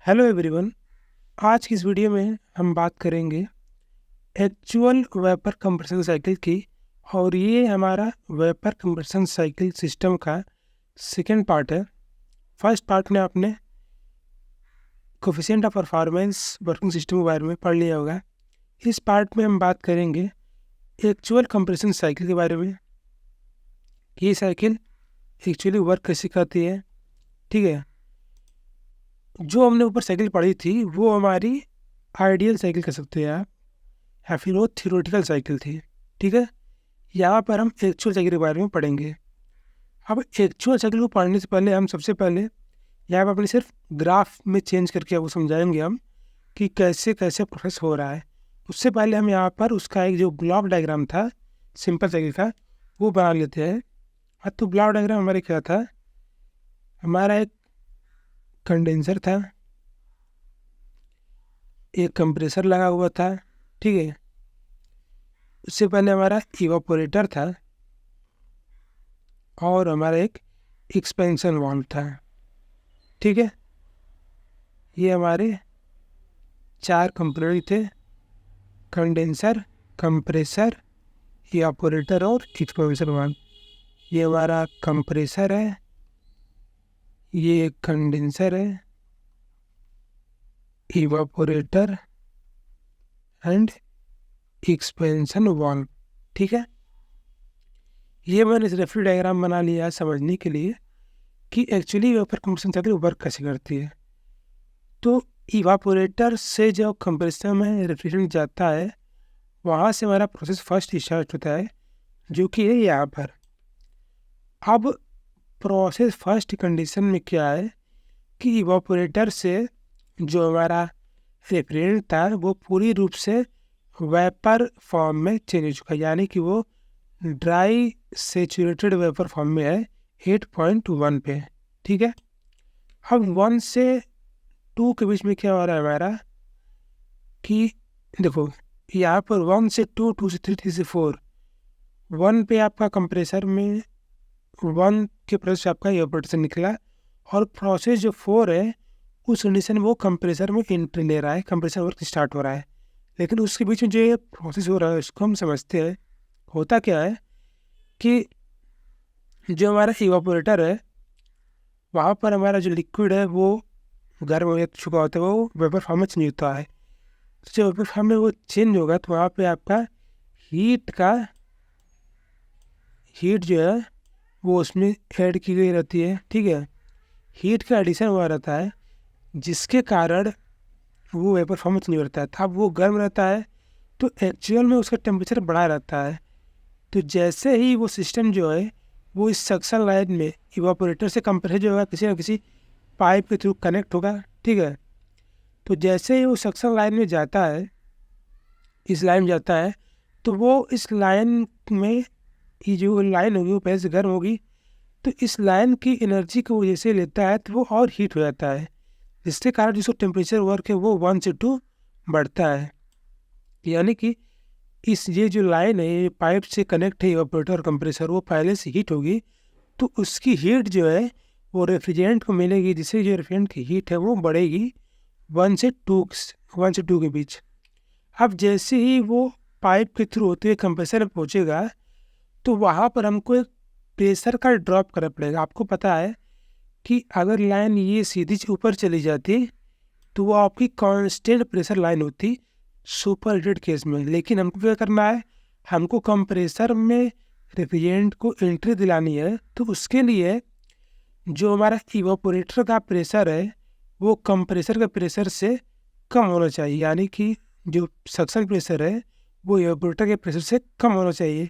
Hello everyone. आज की इस वीडियो में हम बात करेंगे एक्चुअल वेपर कंप्रेशन साइकिल की। और ये हमारा वेपर कंप्रेशन साइकिल सिस्टम का सेकेंड पार्ट है। फर्स्ट पार्ट में आपने coefficient of performance working system के बारे में पढ़ लिया होगा। इस पार्ट में हम बात करेंगे एक्चुअल कंप्रेशन साइकिल के बारे में। ये साइकिल एक्चुअली वर्क कैसे करती है, ठीक है। जो हमने ऊपर साइकिल पढ़ी थी वो हमारी आइडियल साइकिल कह सकते हैं आप, या फिर वो थियोरेटिकल साइकिल थी, ठीक है। यहाँ पर हम एक्चुअल साइकिल के बारे में पढ़ेंगे। अब एक्चुअल साइकिल को पढ़ने से पहले हम सबसे पहले यहाँ पर अपने सिर्फ ग्राफ में चेंज करके आपको समझाएंगे हम कि कैसे कैसे प्रोसेस हो रहा है। उससे पहले हम यहाँ पर उसका एक जो ब्लॉक डायग्राम था सिंपल साइकिल का वो बना लेते हैं। तो ब्लॉक डायग्राम हमारे क्या था, हमारा एक कंडेंसर था, एक कंप्रेसर लगा हुआ था, ठीक है। उससे पहले हमारा इवापोरेटर था और हमारा एक एक्सपेंशन वाल्व था, ठीक है। ये हमारे 4 कंपोनेंट थे, कंडेंसर, कंप्रेसर, इवापोरेटर और एक्सपेंशन वाल्व। ये हमारा कंप्रेसर है, ये कंडेंसर है, इवापोरेटर एंड एक्सपेंशन वाल्व, ठीक है। ये मैंने इस रेफरेंस डायग्राम बना लिया है समझने के लिए कि actually vapour compression cycle work कैसे करती है। तो इवापोरेटर से जो कंप्रेसर में रेफ्रिजरेंट जाता है वहाँ से हमारा प्रोसेस फर्स्ट स्टार्ट होता है, जो कि है यहाँ पर। अब प्रोसेस फर्स्ट कंडीशन में क्या है कि इवापोरेटर से जो हमारा रेफ्रिजरेंट था वो पूरी रूप से वेपर फॉर्म में चेंज हो चुका है, यानी कि वो ड्राई सेचुरेटेड वेपर फॉर्म में है 8.1 पे, ठीक है। अब 1 से 2 के बीच में क्या हो रहा है हमारा कि देखो यहाँ पर 1 से 2, 2 से 3, 3 से 4, 1 पे आपका कंप्रेसर में 1 के प्रोसेस से आपका इवापोरेटर निकला और प्रोसेस जो 4 है उस कंडीशन में वो कंप्रेसर में एंट्री ले रहा है, कंप्रेसर वर्क स्टार्ट हो रहा है। लेकिन उसके बीच में जो ये प्रोसेस हो रहा है उसको हम समझते हैं। होता क्या है कि जो हमारा इवापोरेटर है वहाँ पर हमारा जो लिक्विड है वो गर्म हो चुका होता है, वो वेपर फॉर्म में चेंज होता है। तो जब वेपर फॉर्म में वो चेंज होगा तो वहाँ पे आपका हीट जो है वो उसमें ऐड की गई रहती है, ठीक है। हीट का एडिशन हुआ रहता है जिसके कारण वो वेपर फॉर्म में चेंज रहता है। अब वो गर्म रहता है तो एक्चुअल में उसका टेम्परेचर बढ़ा रहता है। तो जैसे ही वो सिस्टम जो है वो इस सक्शन लाइन में इवापोरेटर से कंप्रेसर जो है किसी न किसी पाइप के थ्रू कनेक्ट होगा, ठीक है। तो जैसे ही वो सक्शन लाइन में जाता है, इस लाइन में जाता है, तो वो इस लाइन में ये जो लाइन होगी वो पहले से गर्म होगी, तो इस लाइन की एनर्जी को जैसे लेता है तो वो और हीट हो जाता है, जिसके कारण जिसको टेम्परेचर वर्क है वो 1 से 2 बढ़ता है। यानी कि इस ये जो लाइन है ये पाइप से कनेक्ट है इवापोरेटर और कंप्रेसर, वो पहले से हीट होगी तो उसकी हीट जो है वो रेफ्रिजरेंट को मिलेगी, जिससे जो रेफ्रिजरेंट की हीट है वो बढ़ेगी 1 से 2 के बीच। अब जैसे ही वो पाइप के थ्रू होते हुए कंप्रेसर में पहुँचेगा तो वहाँ पर हमको एक प्रेशर का ड्रॉप करना पड़ेगा। आपको पता है कि अगर लाइन ये सीधी ऊपर चली जाती तो वो आपकी कांस्टेंट प्रेशर लाइन होती सुपर हीटेड केस में। लेकिन हमको क्या करना है, हमको कंप्रेसर में रेफ्रिजरेंट को एंट्री दिलानी है, तो उसके लिए जो हमारा इवापोरेटर का प्रेशर है वो कंप्रेसर के प्रेशर से कम होना चाहिए, यानी कि जो सक्शन प्रेशर है वो इवापोरेटर के प्रेशर से कम होना चाहिए।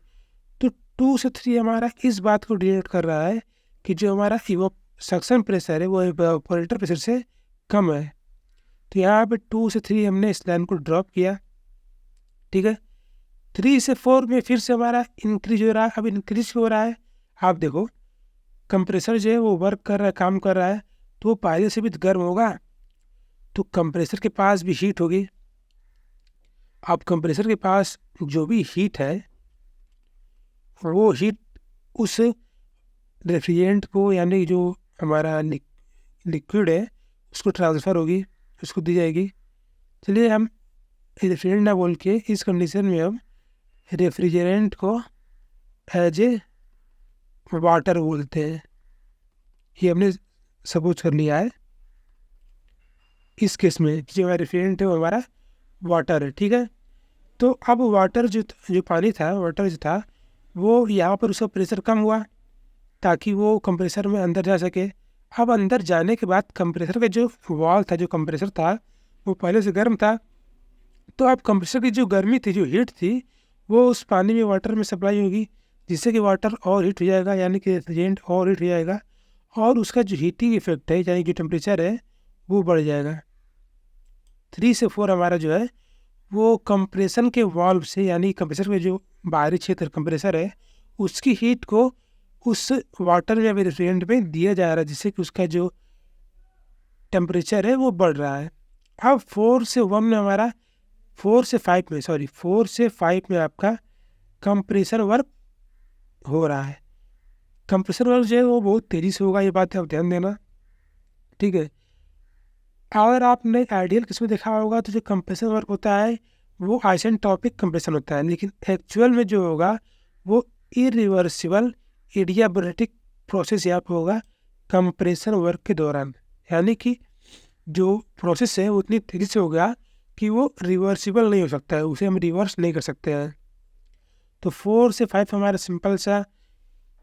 तो 2 से 3 हमारा इस बात को डिनोट कर रहा है कि जो हमारा सक्शन प्रेशर है वो इवापोरेटर प्रेशर से कम है। तो यहाँ पे 2 से 3 हमने इस लाइन को ड्रॉप किया, ठीक है। 3 से 4 में फिर से हमारा इंक्रीज हो रहा है। अब इंक्रीज हो रहा है, आप देखो कंप्रेसर जो है वो वर्क कर रहा है, काम कर रहा है, तो वो पहले से भी गर्म होगा तो कंप्रेसर के पास भी हीट होगी। अब कंप्रेसर के पास जो भी हीट है वो हीट उस रेफ्रिजरेंट को, यानी जो हमारा लिक्विड है उसको ट्रांसफ़र होगी, उसको दी जाएगी। चलिए हम रेफ्रिजरेंट ना बोल के इस कंडीशन में हम रेफ्रिजरेंट को एज ए वाटर बोलते हैं। ये हमने सपोज कर लिया है इस केस में जो हमारा रेफ्रिजरेंट है वो हमारा वाटर है, ठीक है। तो अब वाटर जो पानी था, वाटर जो था वो यहाँ पर उसका प्रेशर कम हुआ ताकि वो कंप्रेसर में अंदर जा सके। अब अंदर जाने के बाद कंप्रेसर का जो वाल्व था, जो कंप्रेसर था वो पहले से गर्म था, तो अब कंप्रेसर की जो गर्मी थी, जो हीट थी, वो उस पानी में वाटर में सप्लाई होगी, जिससे कि वाटर और हीट हो जाएगा, यानी कि रेफ्रिजरेंट और हीट हो जाएगा और उसका जो हीटिंग इफेक्ट है यानी जो टेम्परेचर है वो बढ़ जाएगा। 3 से 4 हमारा जो है वो कंप्रेशन के वाल्व से, यानी कंप्रेसर में जो बाहरी क्षेत्र कंप्रेसर है उसकी हीट को उस वाटर या रेफ्रिजरेंट में दिया जा रहा है, जिससे कि उसका जो टेम्परेचर है वो बढ़ रहा है। अब 4 से 1 में हमारा 4 से 5 में आपका कंप्रेसर वर्क हो रहा है। कंप्रेसर वर्क जो है वो बहुत तेज़ी से होगा, ये बात आप ध्यान देना, ठीक है। अगर आपने आइडियल केस में देखा होगा तो जो कंप्रेसर वर्क होता है वो आइसेंटोपिक कंप्रेशन होता है, लेकिन एक्चुअल में जो होगा वो इरिवर्सिबल एडियाबैटिक प्रोसेस यहाँ पर होगा कंप्रेसर वर्क के दौरान, यानी कि जो प्रोसेस है वो उतनी तेज़ी से होगा कि वो रिवर्सिबल नहीं हो सकता है, उसे हम रिवर्स नहीं कर सकते हैं। तो 4 से 5 हमारा सिंपल सा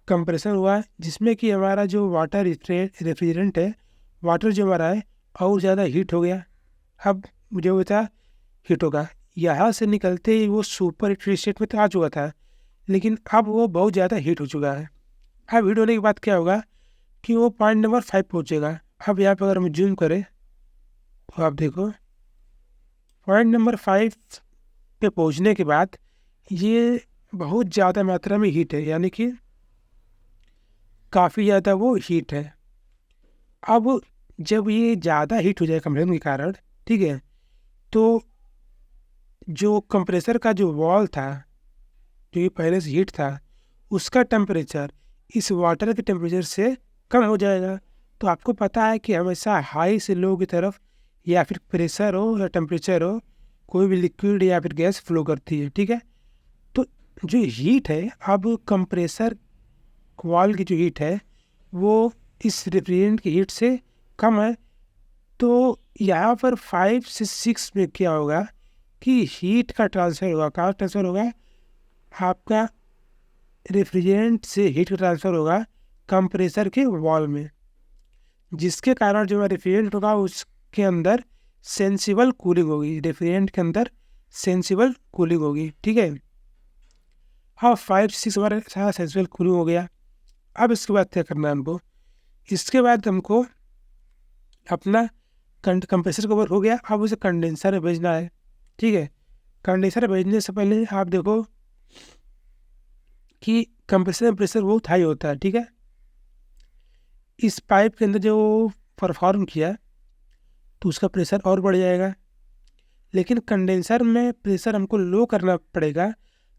कंप्रेसर हुआ जिसमें कि हमारा जो वाटर रेफ्रिजरेंट है, वाटर जो हमारा है और ज़्यादा हीट हो गया। अब जो होता हीट होगा, यहाँ से निकलते ही वो सुपर हीट स्टेट में तो आ चुका था, लेकिन अब वो बहुत ज़्यादा हीट हो चुका है। अब हीट होने के बाद क्या होगा कि वो पॉइंट नंबर 5 पहुँचेगा। अब यहाँ पर अगर हम जूम करें तो आप देखो पॉइंट नंबर 5 पे पहुँचने के बाद ये बहुत ज़्यादा मात्रा में हीट है, यानी कि काफ़ी ज़्यादा वो हीट है। अब जब ये ज़्यादा हीट हो जाए कंप्रेशन के कारण, ठीक है, तो जो कंप्रेसर का जो वॉल था, जो ये पहले से हीट था, उसका टेम्परेचर इस वाटर के टेम्परेचर से कम हो जाएगा। तो आपको पता है कि हमेशा हाई से लो की तरफ या फिर प्रेशर हो या टेम्परेचर हो, कोई भी लिक्विड या फिर गैस फ्लो करती है, ठीक है। तो जो हीट है, अब कंप्रेसर वॉल की जो हीट है वो इस रेफ्रिजरेंट की हीट से कम है। तो यहाँ पर 5 से 6 में क्या होगा कि हीट का ट्रांसफ़र होगा। कहाँ ट्रांसफ़र होगा? आपका रेफ्रिजरेंट से हीट का ट्रांसफ़र होगा कंप्रेसर के वॉल में, जिसके कारण जो रेफ्रिजरेंट होगा उसके अंदर सेंसिबल कूलिंग होगी, रेफ्रिजरेंट के अंदर सेंसिबल कूलिंग होगी, ठीक है। हाँ, 5 से 6 हमारे सारा सेंसिबल कूलिंग हो गया। अब इसके बाद क्या करना है हमको? इसके बाद हमको अपना कंप्रेसर का वर्क हो गया, अब उसे कंडेंसर में भेजना है, ठीक है। कंडेंसर में भेजने से पहले आप देखो कि कंप्रेसर में प्रेशर बहुत हाई होता है, ठीक है। इस पाइप के अंदर जो परफॉर्म किया तो उसका प्रेशर और बढ़ जाएगा, लेकिन कंडेंसर में प्रेशर हमको लो करना पड़ेगा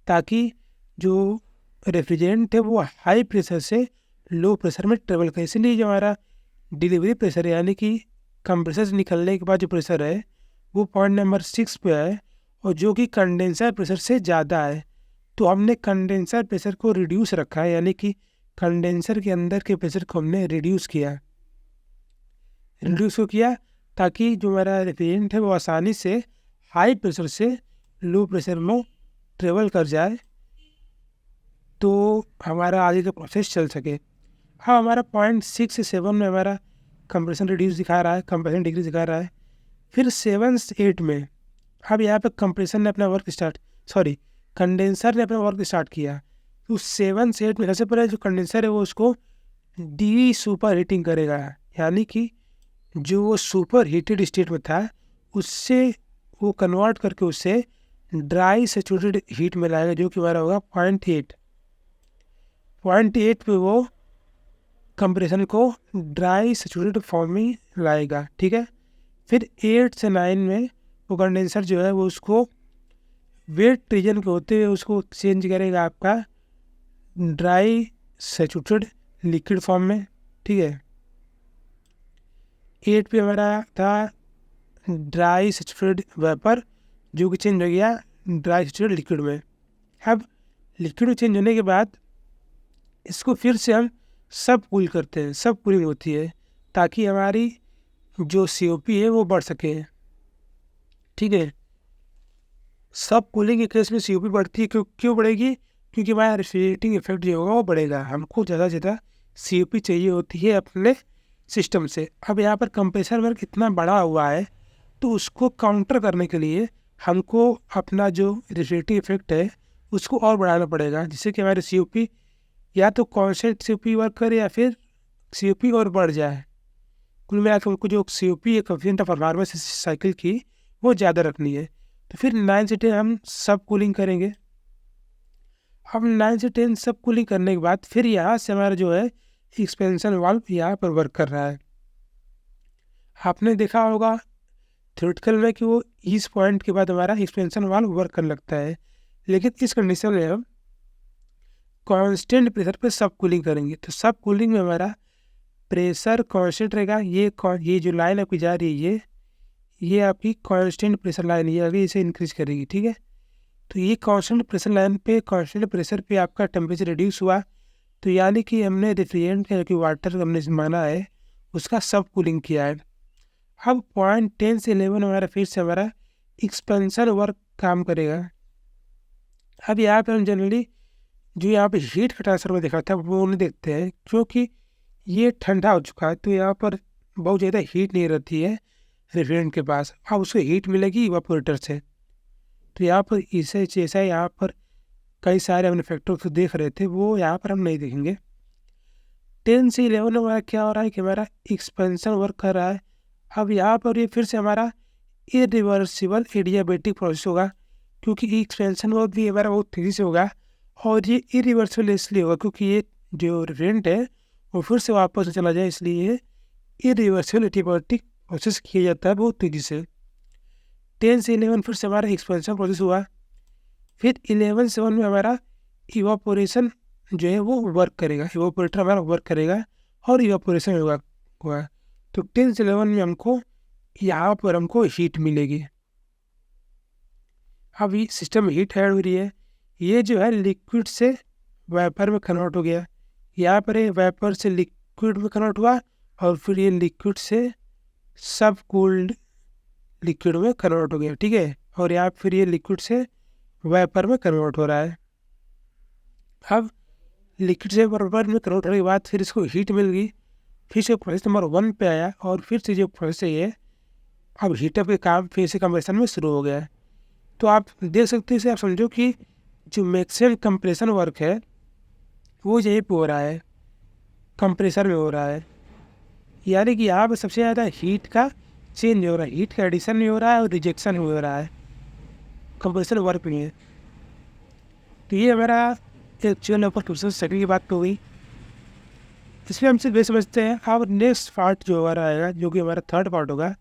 ताकि जो रेफ्रिजरेंट है वो हाई प्रेशर से लो प्रेशर में ट्रेवल करे। इसलिए जो हमारा डिलीवरी प्रेशर है, यानी कि कंप्रेसर से निकलने के बाद जो प्रेशर है वो पॉइंट नंबर 6 पे है, और जो कि कंडेंसर प्रेशर से ज़्यादा है। तो हमने कंडेंसर प्रेशर को रिड्यूस रखा है, यानी कि कंडेंसर के अंदर के प्रेशर को हमने रिड्यूस किया ताकि जो हमारा रेफ्रिजरेंट है वो आसानी से हाई प्रेशर से लो प्रेशर में ट्रेवल कर जाए, तो हमारा आगे का प्रोसेस चल सके। हाँ, हमारा पॉइंट 6 से 7 में हमारा कंप्रेशन रिड्यूस दिखा रहा है, कंप्रेशन डिक्रीज दिखा रहा है। फिर 7 से 8 में अब यहाँ पे कंप्रेसर ने अपना वर्क कंडेंसर ने अपना वर्क स्टार्ट किया। तो 7 से 8 में सबसे पहले जो कंडेंसर है वो उसको डी सुपर हीटिंग करेगा, यानी कि जो वो सुपर हीटेड स्टेट में था उससे वो कन्वर्ट करके उससे ड्राई सैचुरेटेड हीट में लाएगा, जो कि हमारा होगा 0.8 पे वो कंप्रेशन को ड्राई सैचुरेटेड फॉर्म में लाएगा, ठीक है। फिर 8 से 9 में वो कंडेंसर जो है वो उसको वेट रीजन के होते हुए उसको चेंज करेगा आपका ड्राई सैचुरेटेड लिक्विड फॉर्म में, ठीक है। 8 पे हमारा था ड्राई सैचुरेटेड वेपर जो कि चेंज हो गया ड्राई सैचुरेटेड लिक्विड में। अब लिक्विड में चेंज होने के बाद इसको फिर से हम सब कूल करते हैं, सब कूलिंग होती है ताकि हमारी जो COP है वो बढ़ सके। ठीक है, सब कूलिंग के केस में COP बढ़ती है। क्यों बढ़ेगी? क्योंकि हमारा रेफ्रिजरेटिंग इफेक्ट जो होगा वो बढ़ेगा। हमको ज़्यादा से ज़्यादा COP चाहिए होती है अपने सिस्टम से। अब यहाँ पर कंप्रेसर वर्क इतना बड़ा हुआ है तो उसको काउंटर करने के लिए हमको अपना जो रेफ्रिजरेटिंग इफेक्ट है उसको और बढ़ाना पड़ेगा, जिससे कि हमारे COP या तो कॉन्स्टेंट COP वर्क करे या फिर COP और बढ़ जाए। कुल मिला के उनको जो COP है कोएफिशिएंट ऑफ परफॉर्मेंस साइकिल की वो ज़्यादा रखनी है। तो फिर 9 से 10 हम सब कूलिंग करेंगे। अब 9 से 10 सब कूलिंग करने के बाद फिर यहाँ से हमारा जो है एक्सपेंशन वाल्व यहाँ पर वर्क कर रहा है। आपने देखा होगा थ्योरेटिकल में कि वो इस पॉइंट के बाद हमारा एक्सपेंशन वाल्व वर्क करने लगता है, लेकिन इस कंडीशन में हम कांस्टेंट प्रेशर पे सब कूलिंग करेंगे। तो सब कूलिंग में हमारा प्रेशर कांस्टेंट रहेगा। ये जो लाइन आपकी जा रही है ये आपकी कांस्टेंट प्रेशर लाइन है, अभी इसे इंक्रीज करेगी। ठीक है, तो ये कांस्टेंट प्रेशर लाइन पे कांस्टेंट प्रेशर पे आपका टेम्परेचर रिड्यूस हुआ, तो यानी कि हमने रेफ्रिजरेंट का जो वाटर हमने माना है उसका सब कूलिंग किया है। अब पॉइंट 10 से 11 हमारा फिर से हमारा एक्सपेंशन वर्क काम करेगा। अब यहाँ पर हम जनरली जो यहाँ पे हीट का ट्रांसफर में देखा था वो नहीं देखते हैं, क्योंकि ये ठंडा हो चुका है तो यहाँ पर बहुत ज़्यादा हीट नहीं रहती है रेफ्रिजरेंट के पास। अब उसको हीट मिलेगी इवापोरेटर से। तो यहाँ पर इसे जैसा यहाँ पर कई सारे हमने फैक्टर को देख रहे थे वो यहाँ पर हम नहीं देखेंगे। 10 से 11 में हमारा क्या हो रहा है कि हमारा एक्सपेंशन वर्क कर रहा है। अब यहाँ पर ये फिर से हमारा इरिवर्सिबल एडियाबेटिक प्रोसेस होगा, क्योंकि एक्सपेंशन वर्क भी हमारा बहुत तेज़ी से होगा और ये इरिवर्सिबल इसलिए होगा क्योंकि ये जो रेफ्रिजरेंट है वो फिर से वापस चला जाए, इसलिए ये इरिवर्सिबल एडियाबेटिक प्रोसेस किया जाता है बहुत तेज़ी से। 10 से 11 फिर से हमारा एक्सपेंशन प्रोसेस हुआ। फिर 11 से 1 में हमारा इवापोरेशन जो है वो वर्क करेगा, इवापोरेटर हमारा वर्क करेगा और इवापोरेशन हुआ। तो 10 से 11 में हमको यहाँ पर हमको हीट मिलेगी। अब ये सिस्टम में हीट ऐड हो रही है, ये जो है लिक्विड से वेपर में कन्वर्ट हो गया। यहाँ पर ये वेपर से लिक्विड में कन्वर्ट हुआ और फिर ये लिक्विड से सब कूल्ड लिक्विड में कन्वर्ट हो गया। ठीक है, और यहाँ फिर ये लिक्विड से वेपर में कन्वर्ट हो रहा है। अब लिक्विड से वेपर में कन्वर्ट होने के बाद फिर इसको हीट मिल गई, फिर से प्रोसेस नंबर 1 पे आया और फिर से जो प्रोसेस है अब हीटअप के काम फिर से कंप्रेशन में शुरू हो गया है। तो आप देख सकते हैं, इसे आप समझो कि जो मैक्सिमम कंप्रेशन वर्क है वो यहीं पे हो रहा है, कंप्रेसर में हो रहा है। यानी कि यहाँ पर सबसे ज़्यादा हीट का चेंज हो रहा है, हीट का एडिशन भी हो रहा है और रिजेक्शन भी हो रहा है, कंप्रेसर वर्क नहीं है। तो ये हमारा एक्चुअल ऊपर कंप्रेसर साइकिल की बात हो गई। इसमें हम सिर्फ ये समझते हैं। अब नेक्स्ट पार्ट जो हमारा आएगा जो कि हमारा थर्ड पार्ट होगा,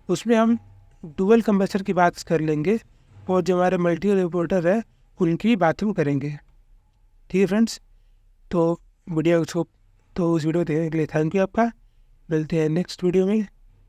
उसमें हम डुअल कंप्रेसर की बात कर लेंगे और जो हमारे मल्टी इवापोरेटर है उनकी बात हम करेंगे। ठीक है फ्रेंड्स, तो वीडियो को उस वीडियो को देखने के लिए थैंक यू आपका। मिलते हैं नेक्स्ट वीडियो में।